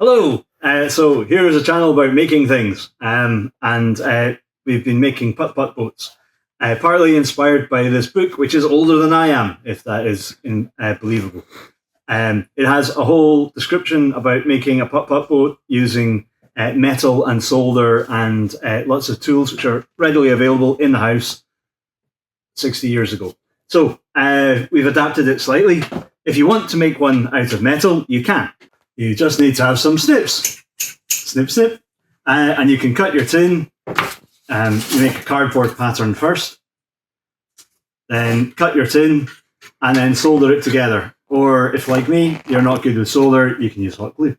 Hello! So here's a channel about making things, and we've been making putt-putt boats, partly inspired by this book, which is older than I am, if that is believable. It has a whole description about making a putt-putt boat using metal and solder and lots of tools which are readily available in the house 60 years ago. So we've adapted it slightly. If you want to make one out of metal, you can. You just need to have some snips. Snip, snip. And you can cut your tin. You make a cardboard pattern first. Then cut your tin and then solder it together. Or if, like me, you're not good with solder, you can use hot glue.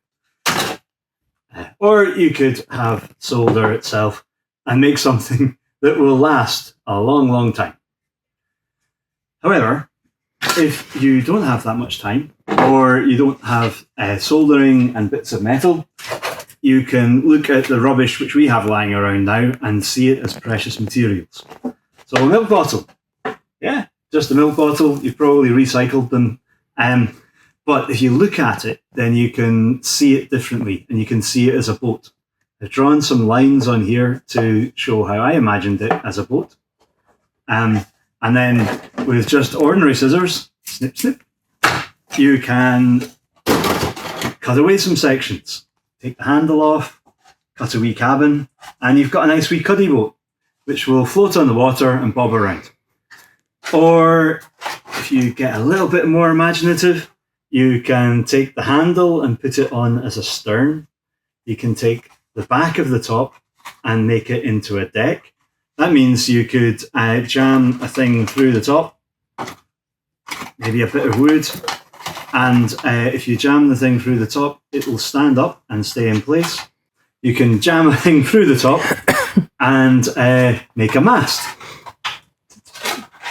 Or you could have solder itself and make something that will last a long, long time. However, if you don't have that much time, or you don't have soldering and bits of metal, you can look at the rubbish which we have lying around now and see it as precious materials. So a milk bottle. Yeah, just a milk bottle. You've probably recycled them. But if you look at it, then you can see it differently, and you can see it as a boat. I've drawn some lines on here to show how I imagined it as a boat. And then with just ordinary scissors, snip, snip, you can cut away some sections. Take the handle off, cut a wee cabin, and you've got a nice wee cuddy boat, which will float on the water and bob around. Or if you get a little bit more imaginative, you can take the handle and put it on as a stern. You can take the back of the top and make it into a deck. That means you could jam a thing through the top, maybe a bit of wood, and if you jam the thing through the top, it will stand up and stay in place. You can jam a thing through the top and make a mast.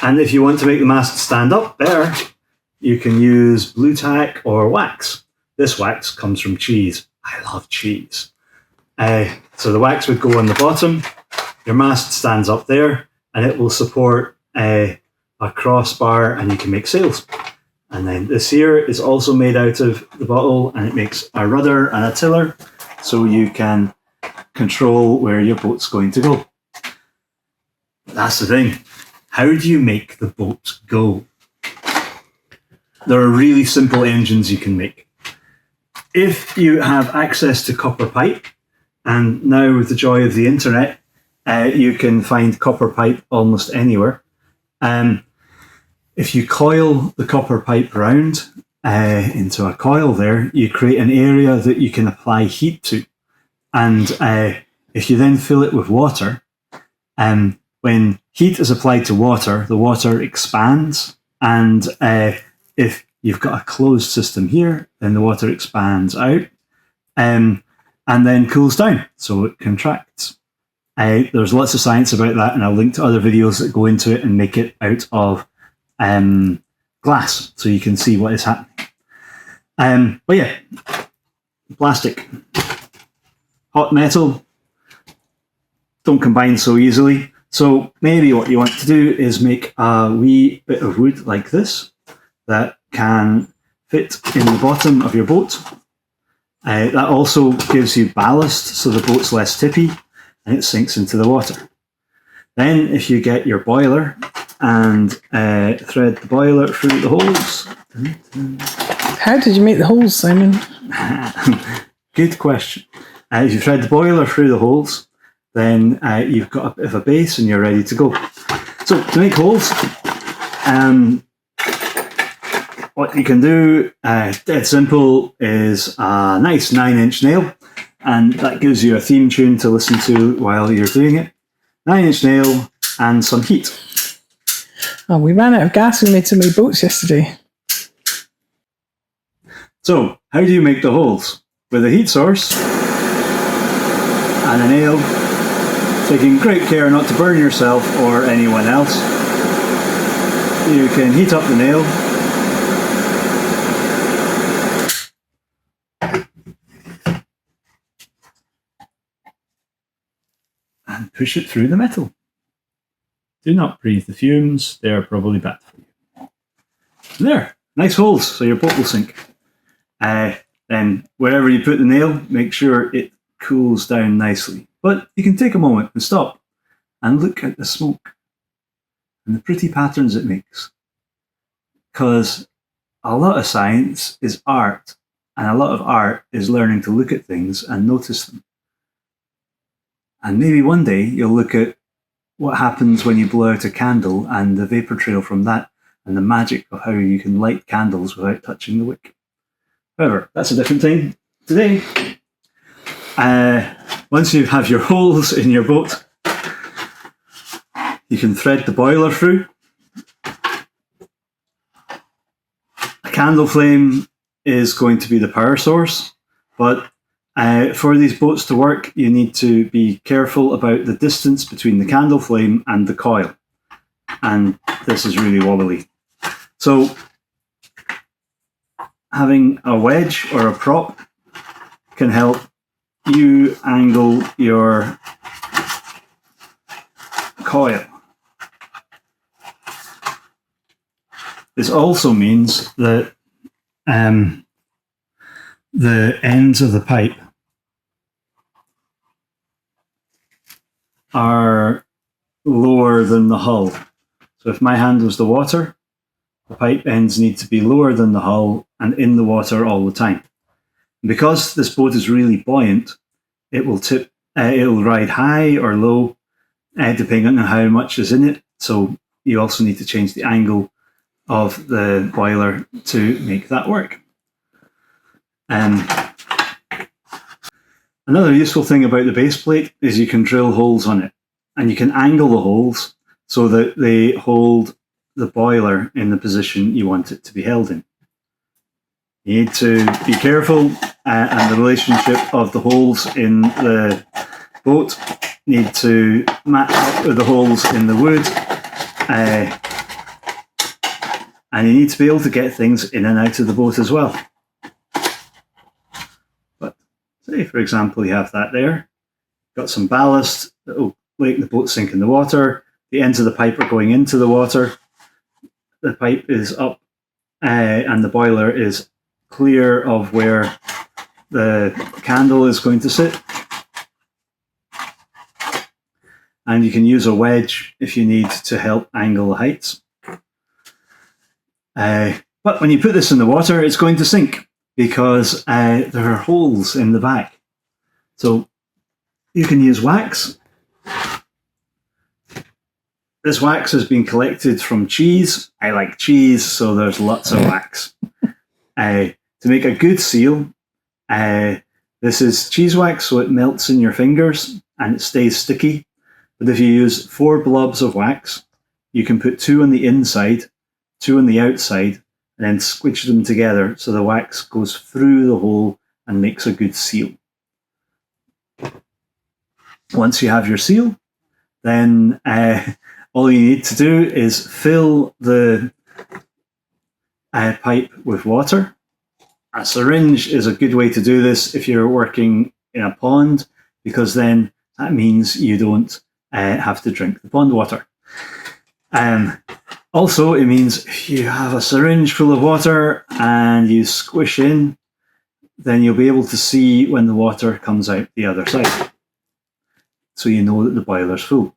And if you want to make the mast stand up better, you can use blue tack or wax. This wax comes from cheese. I love cheese. So the wax would go on the bottom. Your mast stands up there, and it will support a crossbar, and you can make sails. And then this here is also made out of the bottle, and it makes a rudder and a tiller, so you can control where your boat's going to go. That's the thing. How do you make the boat go? There are really simple engines you can make. If you have access to copper pipe, and now with the joy of the internet, you can find copper pipe almost anywhere. If you coil the copper pipe round into a coil there, you create an area that you can apply heat to. And if you then fill it with water, when heat is applied to water, the water expands. And if you've got a closed system here, then the water expands out and then cools down, so it contracts. There's lots of science about that, and I'll link to other videos that go into it and make it out of glass, so you can see what is happening. But yeah, plastic, hot metal, don't combine so easily. So maybe what you want to do is make a wee bit of wood like this that can fit in the bottom of your boat. That also gives you ballast, so the boat's less tippy, and it sinks into the water. Then if you get your boiler and thread the boiler through the holes. How did you make the holes, Simon? Good question. If you thread the boiler through the holes, then you've got a bit of a base and you're ready to go. So to make holes, what you can do, dead simple, is a nice 9-inch nail. And that gives you a theme tune to listen to while you're doing it. 9-inch nail and some heat. Oh, we ran out of gas when we made so many boats yesterday. So, how do you make the holes? With a heat source and a nail, taking great care not to burn yourself or anyone else. You can heat up the nail. And push it through the metal. Do not breathe the fumes, they are probably bad for you. There, nice holes, so your boat will sink. then wherever you put the nail, make sure it cools down nicely. But you can take a moment and stop and look at the smoke and the pretty patterns it makes. Because a lot of science is art, and a lot of art is learning to look at things and notice them. And maybe one day you'll look at what happens when you blow out a candle and the vapor trail from that, and the magic of how you can light candles without touching the wick. However, that's a different thing. Today, once you have your holes in your boat, you can thread the boiler through. A candle flame is going to be the power source, but for these boats to work, you need to be careful about the distance between the candle flame and the coil. And this is really wobbly. So having a wedge or a prop can help you angle your coil. This also means that the ends of the pipe are lower than the hull. So if my hand was the water, the pipe ends need to be lower than the hull and in the water all the time. And because this boat is really buoyant, it will tip, it'll ride high or low, depending on how much is in it. So you also need to change the angle of the boiler to make that work. Another useful thing about the base plate is you can drill holes on it, and you can angle the holes so that they hold the boiler in the position you want it to be held in. You need to be careful, and the relationship of the holes in the boat need to match up with the holes in the wood, and you need to be able to get things in and out of the boat as well. But say, for example, you have that there, got some ballast that will make the boat sink in the water, the ends of the pipe are going into the water, the pipe is up, and the boiler is clear of where the candle is going to sit. And you can use a wedge if you need to help angle the heights. But when you put this in the water, it's going to sink because there are holes in the back. So you can use wax. This wax has been collected from cheese. I like cheese, so there's lots of wax. To make a good seal, this is cheese wax, so it melts in your fingers and it stays sticky. But if you use 4 blobs of wax, you can put 2 on the inside, 2 on the outside, and then squidge them together so the wax goes through the hole and makes a good seal. Once you have your seal, then all you need to do is fill the pipe with water. A syringe is a good way to do this if you're working in a pond, because then that means you don't have to drink the pond water. Also, it means if you have a syringe full of water and you squish in, then you'll be able to see when the water comes out the other side. So you know that the boiler's full.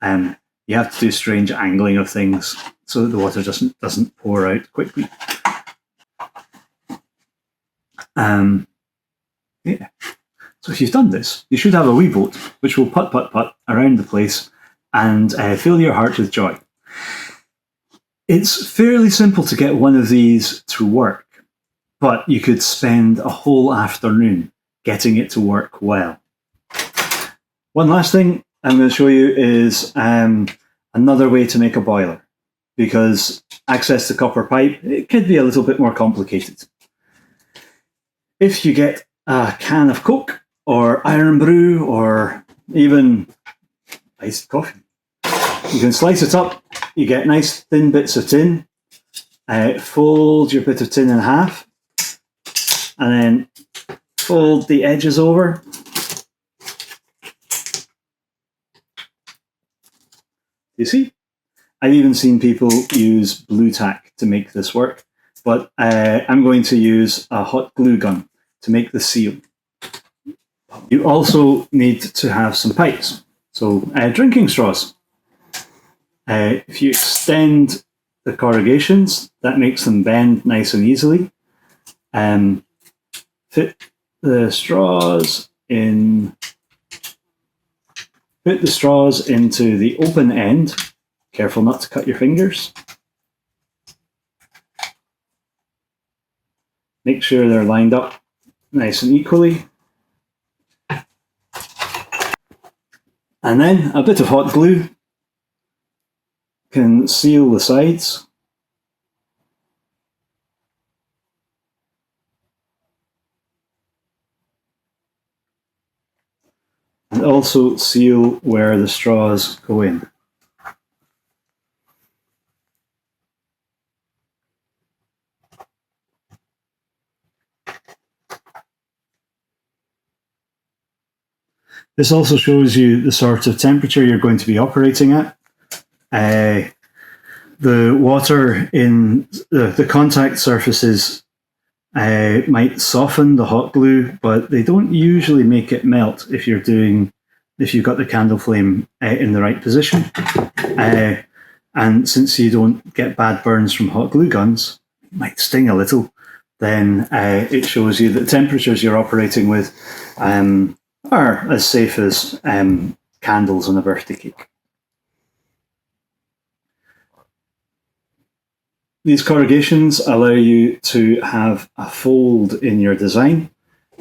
You have to do strange angling of things so that the water doesn't pour out quickly. Yeah. So if you've done this, you should have a wee boat which will putt around the place and fill your heart with joy. It's fairly simple to get one of these to work, but you could spend a whole afternoon getting it to work well. One last thing I'm going to show you is another way to make a boiler, because access to copper pipe, it could be a little bit more complicated. If you get a can of Coke or iron brew or even iced coffee, you can slice it up. You get nice thin bits of tin, fold your bit of tin in half, and then fold the edges over. You see? I've even seen people use blue tack to make this work, but I'm going to use a hot glue gun. to make the seal. You also need to have some pipes, so drinking straws. If you extend the corrugations, that makes them bend nice and easily. Fit the straws in. Put the straws into the open end. Careful not to cut your fingers. Make sure they're lined up nice and equally. And then a bit of hot glue can seal the sides. And also seal where the straws go in. This also shows you the sort of temperature you're going to be operating at. The water in the contact surfaces might soften the hot glue, but they don't usually make it melt if you've got the candle flame in the right position. And since you don't get bad burns from hot glue guns, it might sting a little, then it shows you that the temperatures you're operating with are as safe as candles on a birthday cake. These corrugations allow you to have a fold in your design,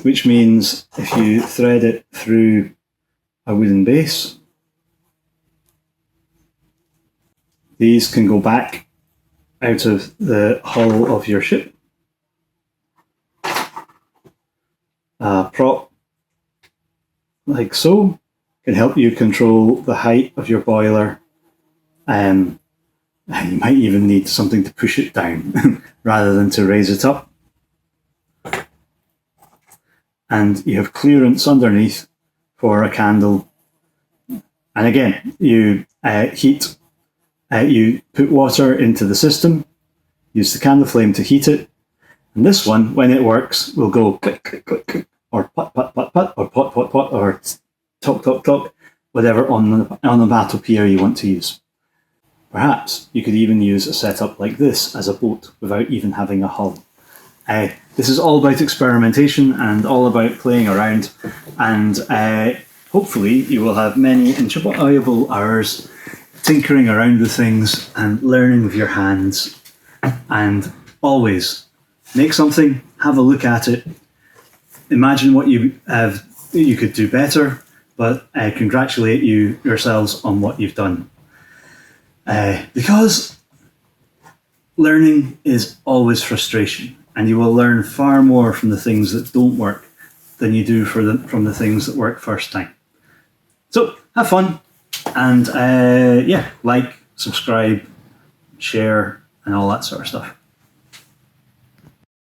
which means if you thread it through a wooden base, these can go back out of the hull of your ship. A prop like so can help you control the height of your boiler. And you might even need something to push it down rather than to raise it up. And you have clearance underneath for a candle. And again, you you put water into the system, use the candle flame to heat it. And this one, when it works, will go click, click, click, click, or put, put, put, put, or pot, pot, pot, or talk, talk, talk, whatever on the battlepier you want to use. Perhaps you could even use a setup like this as a boat without even having a hull. This is all about experimentation and all about playing around, and hopefully you will have many enjoyable hours tinkering around with things and learning with your hands. And always make something, have a look at it, imagine what you could do better, but congratulate yourselves on what you've done. Because learning is always frustration, and you will learn far more from the things that don't work than you do from the things that work first time. So have fun, and like, subscribe, share, and all that sort of stuff.